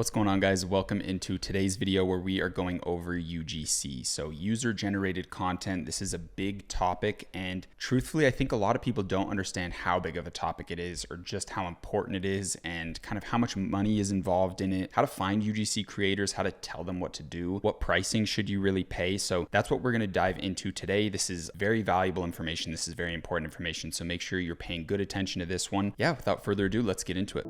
What's going on, guys? Welcome into today's video where we are going over UGC. So user generated content. This is a big topic, and truthfully, I think a lot of people don't understand how big of a topic it is or just how important it is and kind of how much money is involved in it, how to find UGC creators, how to tell them what to do, what pricing should you really pay. So that's what we're going to dive into today. This is very valuable information. This is very important information. So make sure you're paying good attention to this one. Yeah, without further ado, let's get into it.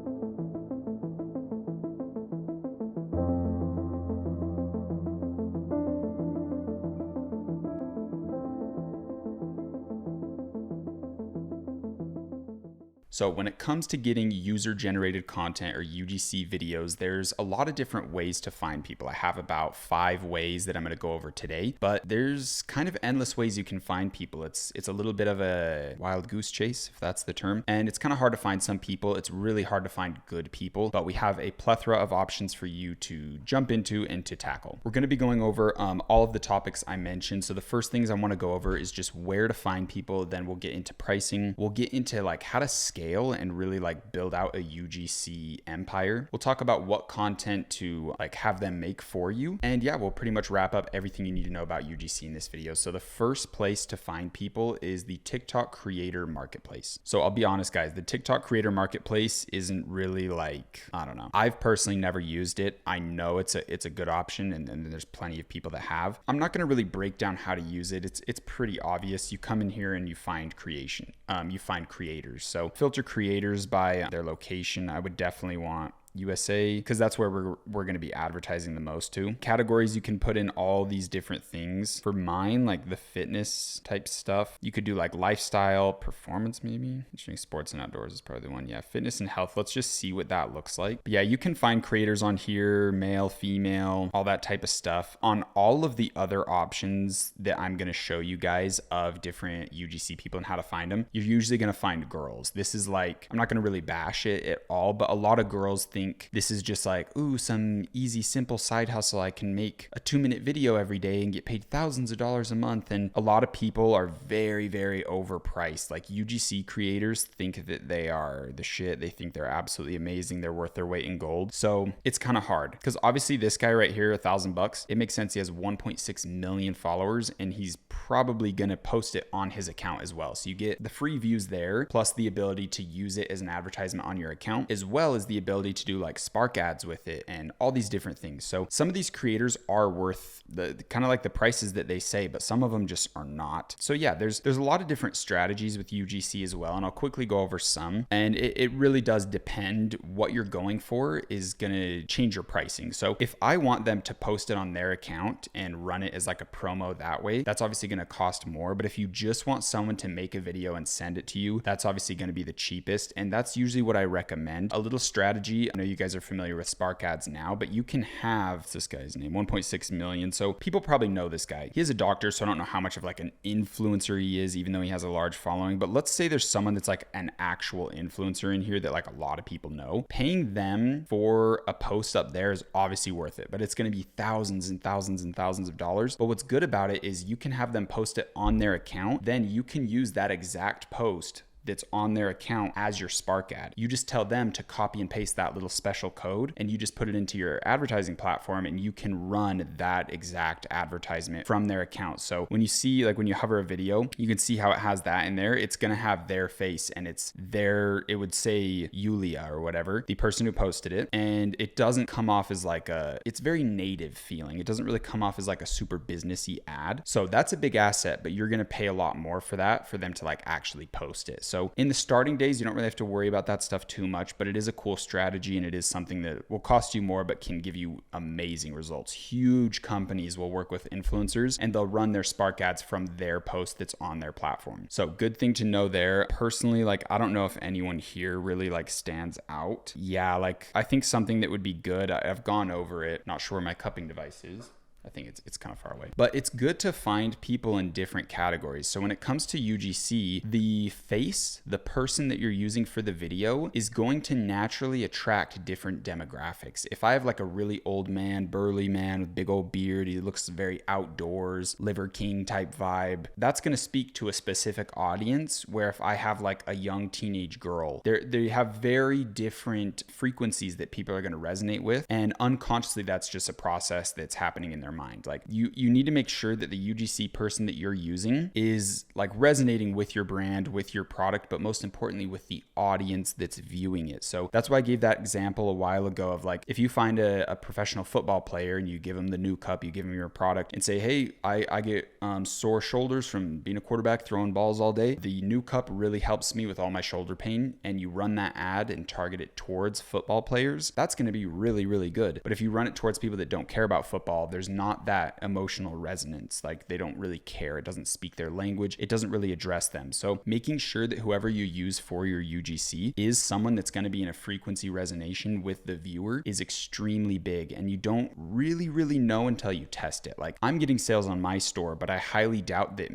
So when it comes to getting user-generated content or UGC videos, there's a lot of different ways to find people. I have about 5 ways that I'm going to go over today, but there's kind of endless ways you can find people. It's a little bit of a wild goose chase, if that's the term, and it's kind of hard to find some people. It's really hard to find good people, but we have a plethora of options for you to jump into and to tackle. We're going to be going over all of the topics I mentioned. So the first things I want to go over is just where to find people. Then we'll get into pricing. We'll get into like how to scale and really like build out a UGC empire. We'll talk about what content to like have them make for you. And yeah, we'll pretty much wrap up everything you need to know about UGC in this video. So the first place to find people is the TikTok creator marketplace. So I'll be honest, guys, the TikTok creator marketplace isn't really like, I don't know. I've personally never used it. I know it's a good option, and there's plenty of people that have. I'm not going to really break down how to use it. It's pretty obvious. You come in here and you find creation. You find creators. So filter creators by their location. I would definitely want USA because that's where we're going to be advertising the most to. Categories, you can put in all these different things. For mine, like the fitness type stuff, you could do like lifestyle, performance maybe. Interesting, sports and outdoors is probably the one. Yeah, fitness and health. Let's just see what that looks like. But yeah, you can find creators on here, male, female, all that type of stuff. On all of the other options that I'm going to show you guys of different UGC people and how to find them, you're usually going to find girls. This is like, I'm not going to really bash it at all, but a lot of girls think this is just like, ooh, some easy, simple side hustle. I can make a 2-minute video every day and get paid thousands of dollars a month. And a lot of people are very, very overpriced. Like UGC creators think that they are the shit. They think they're absolutely amazing. They're worth their weight in gold. So it's kind of hard because obviously this guy right here, $1,000, it makes sense. He has 1.6 million followers and he's probably going to post it on his account as well. So you get the free views there, plus the ability to use it as an advertisement on your account, as well as the ability to do like Spark ads with it and all these different things. So some of these creators are worth the kind of like the prices that they say, but some of them just are not. So yeah, there's a lot of different strategies with UGC as well, and I'll quickly go over some. And it really does depend. What you're going for is going to change your pricing. So if I want them to post it on their account and run it as like a promo that way, that's obviously going to cost more. But if you just want someone to make a video and send it to you, that's obviously going to be the cheapest. And that's usually what I recommend. A little strategy. I know you guys are familiar with Spark ads now, but you can have this guy's name, 1.6 million. So people probably know this guy. He is a doctor, so I don't know how much of like an influencer he is, even though he has a large following. But let's say there's someone that's like an actual influencer in here that like a lot of people know. Paying them for a post up there is obviously worth it, but it's going to be thousands and thousands and thousands of dollars. But what's good about it is you can have them post it on their account. Then you can use that exact post that's on their account as your Spark ad. You just tell them to copy and paste that little special code and you just put it into your advertising platform and you can run that exact advertisement from their account. So when you see, like when you hover a video, you can see how it has that in there. It's going to have their face and it's their, it would say Yulia or whatever, the person who posted it. And it doesn't come off as like it's very native feeling. It doesn't really come off as like a super businessy ad. So that's a big asset, but you're going to pay a lot more for that for them to like actually post it. So in the starting days, you don't really have to worry about that stuff too much, but it is a cool strategy and it is something that will cost you more, but can give you amazing results. Huge companies will work with influencers and they'll run their Spark ads from their post that's on their platform. So good thing to know there. Personally, like, I don't know if anyone here really like stands out. Yeah, like I think something that would be good. I've gone over it. Not sure where my cupping device is. I think it's kind of far away. But it's good to find people in different categories. So when it comes to UGC, the face, the person that you're using for the video is going to naturally attract different demographics. If I have like a really old man, burly man with big old beard, he looks very outdoors, Liver King type vibe, that's going to speak to a specific audience. Where if I have like a young teenage girl, they have very different frequencies that people are going to resonate with. And unconsciously, that's just a process that's happening in their mind. Like you need to make sure that the UGC person that you're using is like resonating with your brand, with your product, but most importantly with the audience that's viewing it. So that's why I gave that example a while ago of like, if you find a professional football player and you give them the new cup, you give them your product and say, hey, I get sore shoulders from being a quarterback throwing balls all day. The new cup really helps me with all my shoulder pain. And you run that ad and target it towards football players, that's going to be really, really good. But if you run it towards people that don't care about football, there's not that emotional resonance. Like they don't really care. It doesn't speak their language. It doesn't really address them. So making sure that whoever you use for your UGC is someone that's going to be in a frequency resonation with the viewer is extremely big. And you don't really know until you test it. Like I'm getting sales on my store, but I highly doubt that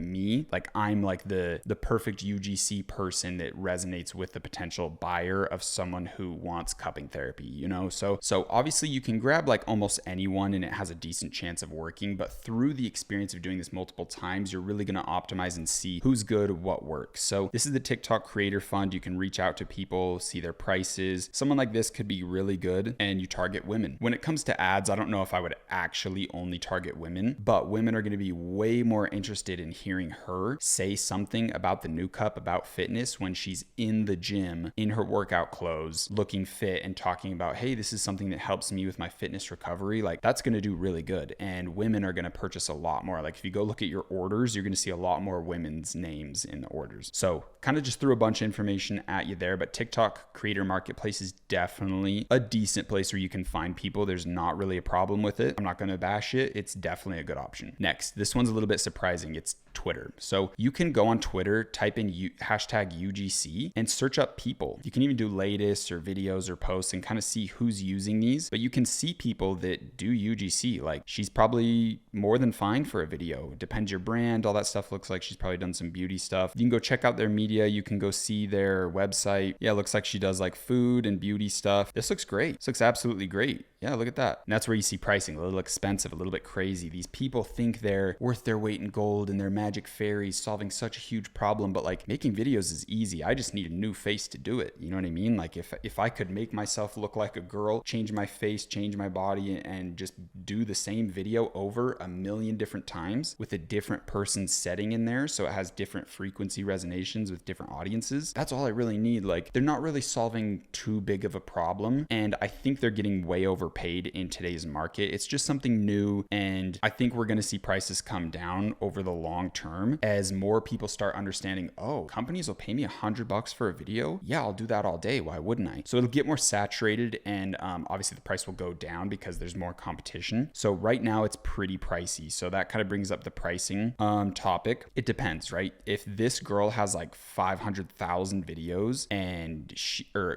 I'm like the perfect UGC person that resonates with the potential buyer of someone who wants cupping therapy, you know? So obviously you can grab like almost anyone and it has a decent chance of working, but through the experience of doing this multiple times, you're really going to optimize and see who's good, what works. So this is the TikTok Creator Fund. You can reach out to people, see their prices. Someone like this could be really good, and you target women. When it comes to ads, I don't know if I would actually only target women, but women are going to be way more interested in hearing her say something about the new cup, about fitness when she's in the gym, in her workout clothes, looking fit and talking about, hey, this is something that helps me with my fitness recovery. Like that's going to do really good. And women are going to purchase a lot more. Like if you go look at your orders, you're going to see a lot more women's names in the orders. So kind of just threw a bunch of information at you there, but TikTok Creator Marketplace is definitely a decent place where you can find people. There's not really a problem with it. I'm not going to bash it. It's definitely a good option. Next, this one's a little bit surprising. It's Twitter. So you can go on Twitter, type in hashtag UGC and search up people. You can even do latest or videos or posts and kind of see who's using these, but you can see people that do UGC. Like she's probably more than fine for a video. Depends your brand, all that stuff. Looks like she's probably done some beauty stuff. You can go check out their media. You can go see their website. Yeah, it looks like she does like food and beauty stuff. This looks great. This looks absolutely great. Yeah, look at that. And that's where you see pricing, a little expensive, a little bit crazy. These people think they're worth their weight in gold and they're magic fairies solving such a huge problem, but like making videos is easy. I just need a new face to do it. You know what I mean? Like if I could make myself look like a girl, change my face, change my body, and just do the same video over 1 million different times with a different person's setting in there, so it has different frequency resonations with different audiences, that's all I really need. Like they're not really solving too big of a problem, and I think they're getting way overpaid in today's market. It's just something new, and I think we're going to see prices come down over the long term as more people start understanding, oh, companies will pay me $100 for a video. Yeah, I'll do that all day. Why wouldn't I? So it'll get more saturated, and obviously the price will go down because there's more competition. So right now it's pretty pricey. So that kind of brings up the pricing topic. It depends, right? If this girl has like 500,000 videos and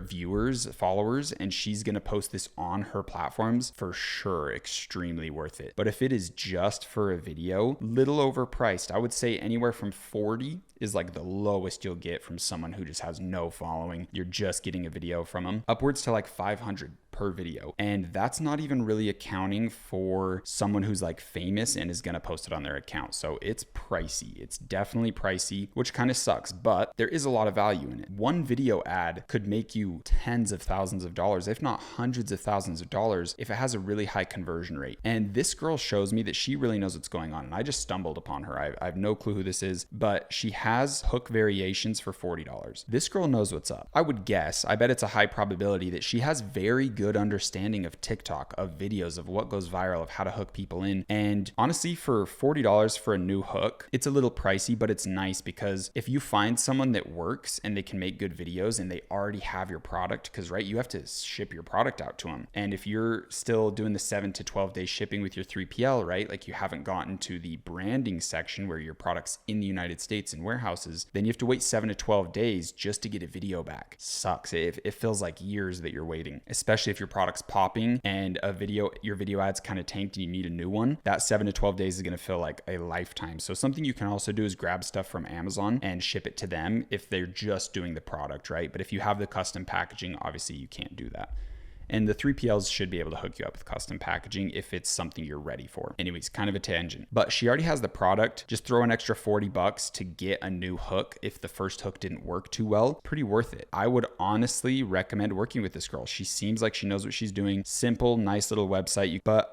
viewers, followers, and she's going to post this on her platforms, for sure, extremely worth it. But if it is just for a video, little overpriced, I would say anywhere from 40 is like the lowest you'll get from someone who just has no following. You're just getting a video from them, upwards to like 500 per video. And that's not even really accounting for someone who's like famous and is going to post it on their account. So it's pricey. It's definitely pricey, which kind of sucks, but there is a lot of value in it. One video ad could make you tens of thousands of dollars, if not hundreds of thousands of dollars, if it has a really high conversion rate. And this girl shows me that she really knows what's going on. And I just stumbled upon her. I have no clue who this is, but she has hook variations for $40. This girl knows what's up. I would guess, I bet it's a high probability that she has very good understanding of TikTok, of videos, of what goes viral, of how to hook people in. And honestly, for $40 for a new hook, it's a little pricey, but it's nice because if you find someone that works and they can make good videos and they already have your product, because right, you have to ship your product out to them. And if you're still doing the 7 to 12 day shipping with your 3PL, right, like you haven't gotten to the branding section where your product's in the United States in warehouses, then you have to wait 7 to 12 days just to get a video back. Sucks. It feels like years that you're waiting, especially especially if your product's popping and your video ad's kind of tanked and you need a new one, that 7 to 12 days is going to feel like a lifetime. So something you can also do is grab stuff from Amazon and ship it to them if they're just doing the product, right? But if you have the custom packaging, obviously you can't do that. And the 3PLs should be able to hook you up with custom packaging if it's something you're ready for. Anyways, kind of a tangent. But she already has the product. Just throw an extra $40 to get a new hook if the first hook didn't work too well. Pretty worth it. I would honestly recommend working with this girl. She seems like she knows what she's doing. Simple, nice little website. But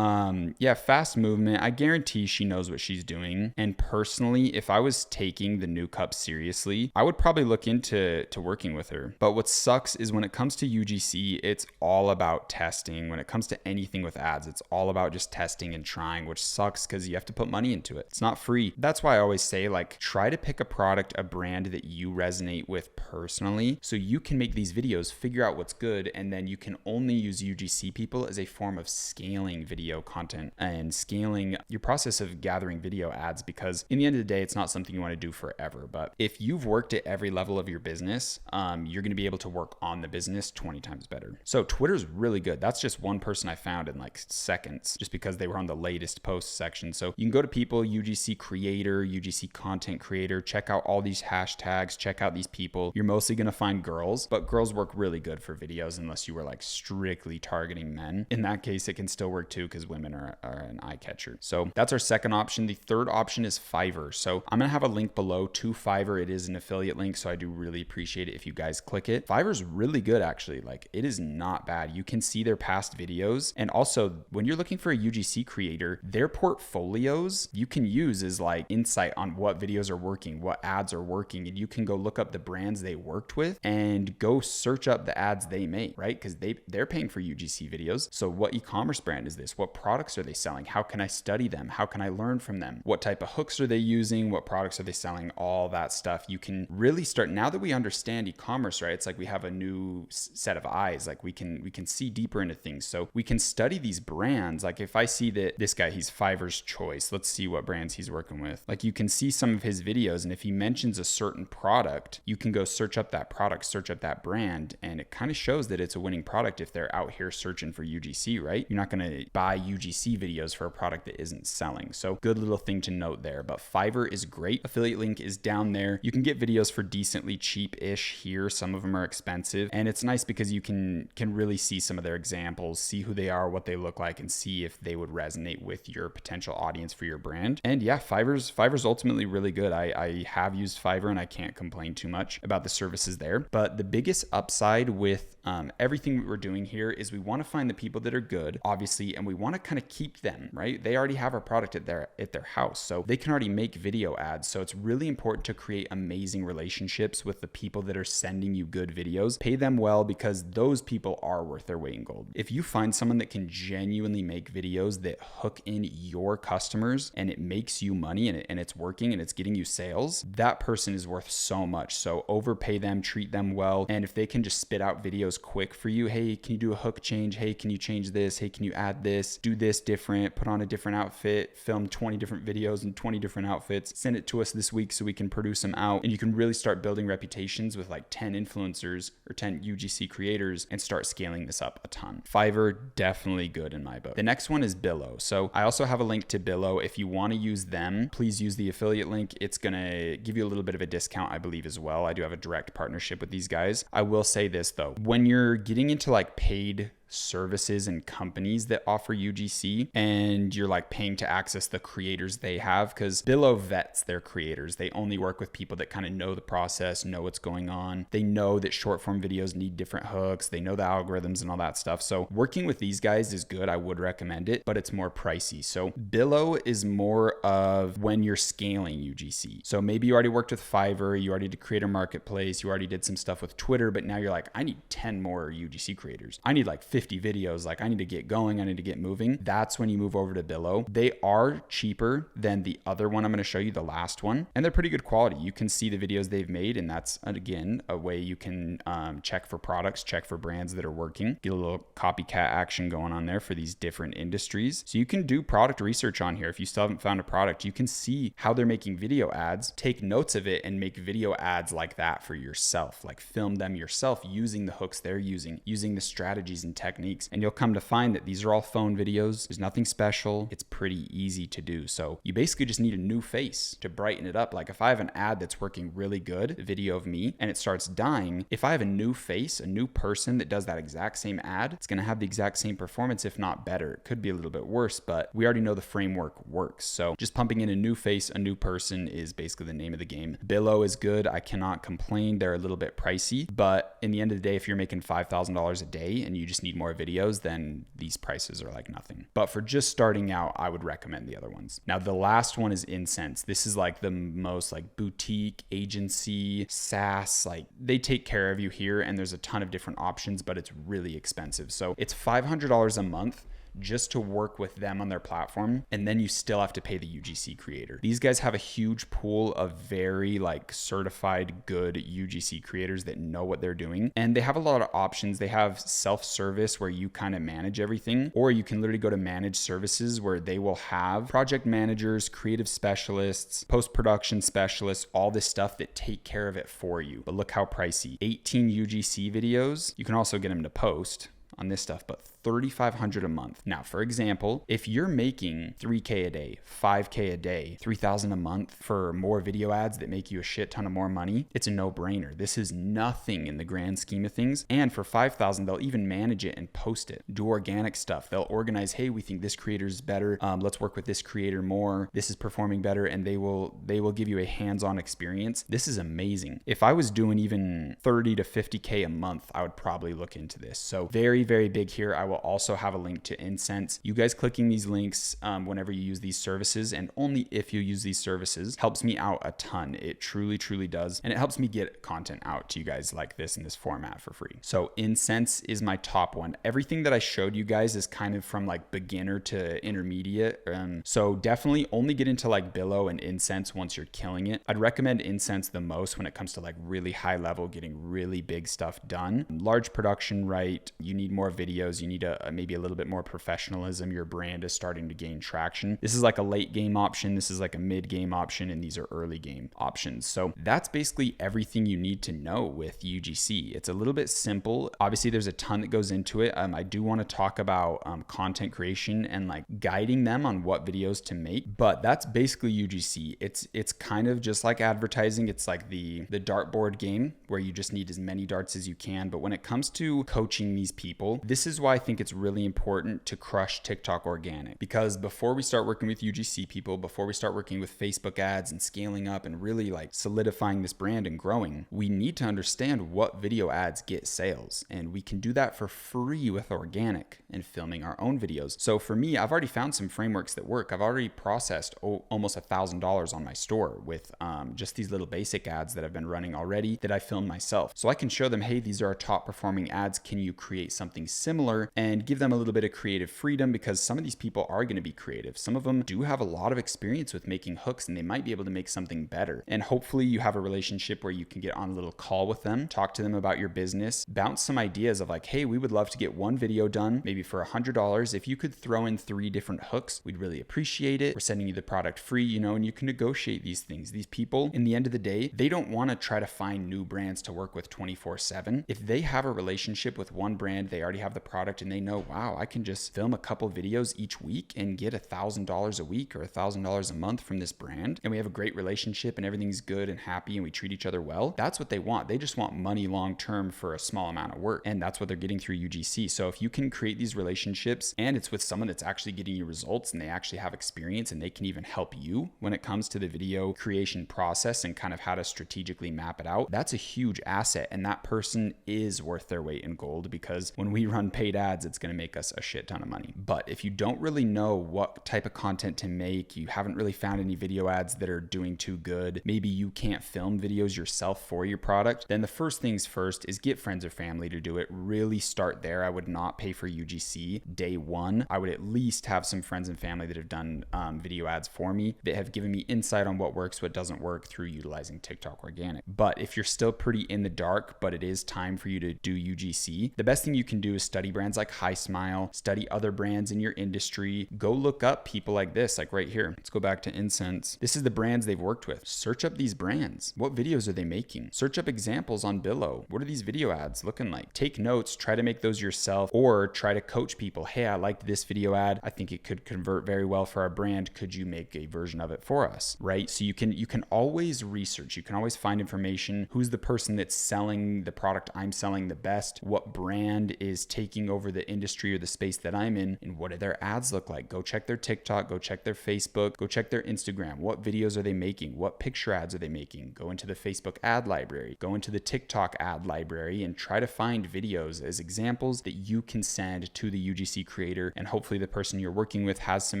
yeah, fast movement. I guarantee she knows what she's doing. And personally, if I was taking the new cup seriously, I would probably look into working with her. But what sucks is when it comes to UGC, it's all about testing. When it comes to anything with ads, it's all about just testing and trying, which sucks because you have to put money into it. It's not free. That's why I always say, like, try to pick a product, a brand that you resonate with personally, so you can make these videos, figure out what's good, and then you can only use UGC people as a form of scaling video content and scaling your process of gathering video ads, because in the end of the day, it's not something you want to do forever. But if you've worked at every level of your business, you're going to be able to work on the business 20 times better. So Twitter's really good. That's just one person I found in like seconds, just because they were on the latest post section. So you can go to people, UGC creator, UGC content creator, check out all these hashtags, check out these people. You're mostly going to find girls, but girls work really good for videos unless you were like strictly targeting men. In that case, it can still work too, because women are an eye catcher. So that's our second option. The third option is Fiverr. So I'm going to have a link below to Fiverr. It is an affiliate link, so I do really appreciate it if you guys click it. Fiverr's really good, actually. Like, it is not bad. You can see their past videos. And also, when you're looking for a UGC creator, their portfolios you can use as like insight on what videos are working, what ads are working. And you can go look up the brands they worked with and go search up the ads they make, right? Because they're paying for UGC videos. So what e-commerce brand is this? What products are they selling? How can I study them? How can I learn from them? What type of hooks are they using? What products are they selling? All that stuff. You can really start, now that we understand e-commerce, right? It's like we have a new set of eyes. Like we can see deeper into things. So we can study these brands. Like if I see that this guy, he's Fiverr's choice, let's see what brands he's working with. Like you can see some of his videos, and if he mentions a certain product, you can go search up that product, search up that brand, and it kind of shows that it's a winning product if they're out here searching for UGC, right? You're not going to buy UGC videos for a product that isn't selling. So good little thing to note there. But Fiverr is great. Affiliate link is down there. You can get videos for decently cheap-ish here. Some of them are expensive, and it's nice because you can really see some of their examples, see who they are, what they look like, and see if they would resonate with your potential audience for your brand. And yeah, Fiverr's ultimately really good. I have used Fiverr and I can't complain too much about the services there. But the biggest upside with everything we're doing here is we want to find the people that are good, obviously, and we want to kind of keep them, right? They already have our product at their house, so they can already make video ads. So it's really important to create amazing relationships with the people that are sending you good videos. Pay them well, because those people are worth their weight in gold. If you find someone that can genuinely make videos that hook in your customers and it makes you money and it's working and it's getting you sales, that person is worth so much. So overpay them, treat them well. And if they can just spit out videos quick for you, hey, can you do a hook change? Hey, can you change this? Hey, can you add this? Do this different, put on a different outfit, film 20 different videos in 20 different outfits, send it to us this week so we can produce them out. And you can really start building reputations with like 10 influencers or 10 UGC creators and start scaling this up a ton. Fiverr, definitely good in my book. The next one is Billo. So I also have a link to Billo. If you want to use them, please use the affiliate link. It's going to give you a little bit of a discount, I believe, as well. I do have a direct partnership with these guys. I will say this though, when you're getting into like paid services and companies that offer UGC and you're like paying to access the creators they have, because Billo vets their creators. They only work with people that kind of know the process, know what's going on. They know that short form videos need different hooks. They know the algorithms and all that stuff. So working with these guys is good. I would recommend it, but it's more pricey. So Billo is more of when you're scaling UGC. So maybe you already worked with Fiverr, you already did Creator Marketplace, you already did some stuff with Twitter, but now you're like, I need 10 more UGC creators. I need like 50 videos. Like I need to get going. I need to get moving. That's when you move over to Billo. They are cheaper than the other one I'm going to show you, the last one, and they're pretty good quality. You can see the videos they've made, and that's again a way you can check for products, check for brands that are working, get a little copycat action going on there for these different industries. So you can do product research on here. If you still haven't found a product, you can see how they're making video ads, take notes of it, and make video ads like that for yourself. Like film them yourself using the hooks they're using the strategies and techniques techniques. And you'll come to find that these are all phone videos. There's nothing special. It's pretty easy to do. So you basically just need a new face to brighten it up. Like if I have an ad that's working really good, a video of me, and it starts dying, if I have a new face, a new person that does that exact same ad, it's going to have the exact same performance, if not better. It could be a little bit worse, but we already know the framework works. So just pumping in a new face, a new person is basically the name of the game. Billo is good. I cannot complain. They're a little bit pricey, but in the end of the day, if you're making $5,000 a day and you just need more videos, then these prices are like nothing. But for just starting out, I would recommend the other ones. Now, the last one is Insense. This is like the most like boutique agency, SaaS, like they take care of you here, and there's a ton of different options, but it's really expensive. So it's $500 a month just to work with them on their platform, and then you still have to pay the UGC creator. These guys have a huge pool of very like certified good UGC creators that know what they're doing, and they have a lot of options. They have self-service where you kind of manage everything, or you can literally go to managed services where they will have project managers, creative specialists, post-production specialists, all this stuff that take care of it for you. But look how pricey. 18 UGC videos. You can also get them to post on this stuff, but $3,500 a month. Now, for example, if you're making $3K a day, $5K a day, $3,000 a month for more video ads that make you a shit ton of more money, it's a no-brainer. This is nothing in the grand scheme of things. And for $5,000, they'll even manage it and post it, do organic stuff. They'll organize, hey, we think this creator is better. Let's work with this creator more. This is performing better, and they will give you a hands-on experience. This is amazing. If I was doing even 30 to 50K a month, I would probably look into this. So very, very big here. I will also have a link to Insense. You guys clicking these links whenever you use these services, and only if you use these services, helps me out a ton. It truly, truly does. And it helps me get content out to you guys like this in this format for free. So Insense is my top one. Everything that I showed you guys is kind of from like beginner to intermediate. So definitely only get into like Billo and Insense once you're killing it. I'd recommend Insense the most when it comes to like really high level, getting really big stuff done. Large production, right? You need more videos. You need maybe a little bit more professionalism. Your brand is starting to gain traction. This is like a late game option. This is like a mid game option, and these are early game options. So that's basically everything you need to know with UGC. It's a little bit simple. Obviously, there's a ton that goes into it. I do want to talk about content creation and like guiding them on what videos to make, but that's basically UGC. It's kind of just like advertising. It's like the dartboard game where you just need as many darts as you can. But when it comes to coaching these people, this is why I think it's really important to crush TikTok organic, because before we start working with UGC people, before we start working with Facebook ads and scaling up and really like solidifying this brand and growing, we need to understand what video ads get sales. And we can do that for free with organic and filming our own videos. So for me, I've already found some frameworks that work. I've already processed almost $1,000 on my store with just these little basic ads that I've been running already that I filmed myself. So I can show them, hey, these are our top performing ads. Can you create something similar? And give them a little bit of creative freedom, because some of these people are going to be creative. Some of them do have a lot of experience with making hooks, and they might be able to make something better. And hopefully you have a relationship where you can get on a little call with them, talk to them about your business, bounce some ideas of like, hey, we would love to get one video done, maybe for $100. If you could throw in 3 different hooks, we'd really appreciate it. We're sending you the product free, and you can negotiate these things. These people, in the end of the day, they don't want to try to find new brands to work with 24/7. If they have a relationship with one brand, they already have the product, and they know, wow, I can just film a couple videos each week and get $1,000 a week or $1,000 a month from this brand, and we have a great relationship and everything's good and happy and we treat each other well. That's what they want. They just want money long term for a small amount of work, and that's what they're getting through UGC. So if you can create these relationships and it's with someone that's actually getting you results and they actually have experience and they can even help you when it comes to the video creation process and kind of how to strategically map it out, that's a huge asset, and that person is worth their weight in gold, because when we run paid ads, it's going to make us a shit ton of money. But if you don't really know what type of content to make, you haven't really found any video ads that are doing too good, maybe you can't film videos yourself for your product, then the first things first is get friends or family to do it. Really start there. I would not pay for UGC day one. I would at least have some friends and family that have done video ads for me, that have given me insight on what works, what doesn't work through utilizing TikTok organic. But if you're still pretty in the dark, but it is time for you to do UGC, the best thing you can do is study brands like like High Smile, study other brands in your industry, go look up people like this, like right here. Let's go back to Insense. This is the brands they've worked with. Search up these brands. What videos are they making? Search up examples on Billo. What are these video ads looking like? Take notes, try to make those yourself, or try to coach people. Hey, I liked this video ad. I think it could convert very well for our brand. Could you make a version of it for us? Right? So you can always research. You can always find information. Who's the person that's selling the product I'm selling the best? What brand is taking over the industry or the space that I'm in? And what do their ads look like? Go check their TikTok, go check their Facebook, go check their Instagram. What videos are they making? What picture ads are they making? Go into the Facebook ad library, go into the TikTok ad library, and try to find videos as examples that you can send to the UGC creator. And hopefully the person you're working with has some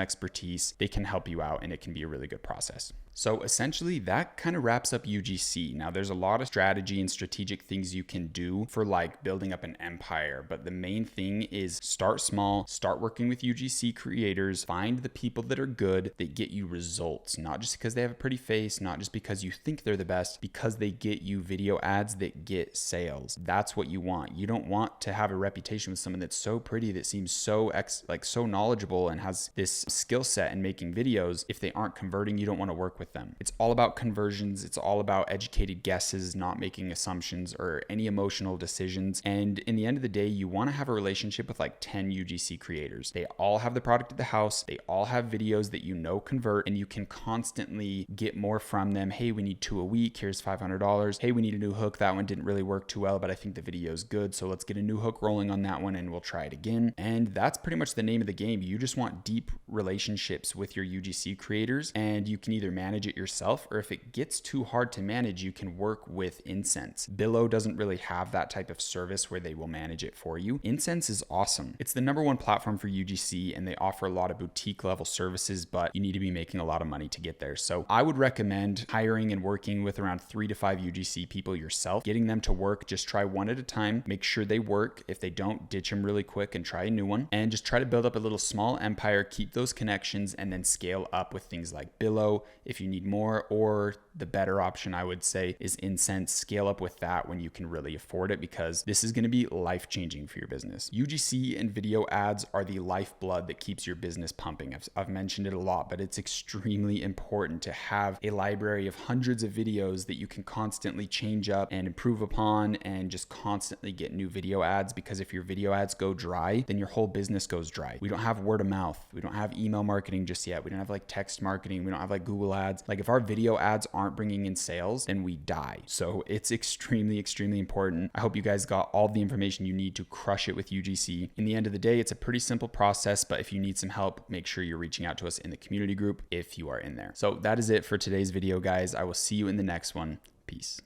expertise. They can help you out and it can be a really good process. So essentially that kind of wraps up UGC. Now there's a lot of strategy and strategic things you can do for like building up an empire, but the main thing is start small, start working with UGC creators, find the people that are good, that get you results, not just because they have a pretty face, not just because you think they're the best, because they get you video ads that get sales. That's what you want. You don't want to have a reputation with someone that's so pretty, that seems so so knowledgeable and has this skill set in making videos. If they aren't converting, you don't want to work with them. It's all about conversions. It's all about educated guesses, not making assumptions or any emotional decisions. And in the end of the day, you want to have a relationship with like 10 UGC creators. They all have the product at the house. They all have videos that you know convert, and you can constantly get more from them. Hey, we need 2 a week. Here's $500. Hey, we need a new hook. That one didn't really work too well, but I think the video is good. So let's get a new hook rolling on that one and we'll try it again. And that's pretty much the name of the game. You just want deep relationships with your UGC creators, and you can either manage it yourself, or if it gets too hard to manage, you can work with Insense. Billo doesn't really have that type of service where they will manage it for you. Insense is awesome. It's the #1 platform for UGC, and they offer a lot of boutique level services, but you need to be making a lot of money to get there. So I would recommend hiring and working with around 3 to 5 UGC people yourself, getting them to work. Just try one at a time, make sure they work. If they don't, ditch them really quick and try a new one, and just try to build up a little small empire, keep those connections, and then scale up with things like Billo if you need more, or the better option I would say is Insense. Scale up with that when you can really afford it, because this is going to be life-changing for your business. UGC and video ads are the lifeblood that keeps your business pumping. I've mentioned it a lot, but it's extremely important to have a library of hundreds of videos that you can constantly change up and improve upon, and just constantly get new video ads, because if your video ads go dry, then your whole business goes dry. We don't have word of mouth. We don't have email marketing just yet. We don't have like text marketing. We don't have like Google ads. Like if our video ads aren't bringing in sales, then we die. So it's extremely, extremely important. I hope you guys got all the information you need to crush it with UGC. In the end of the day, it's a pretty simple process, but if you need some help, make sure you're reaching out to us in the community group if you are in there. So that is it for today's video, guys. I will see you in the next one. Peace.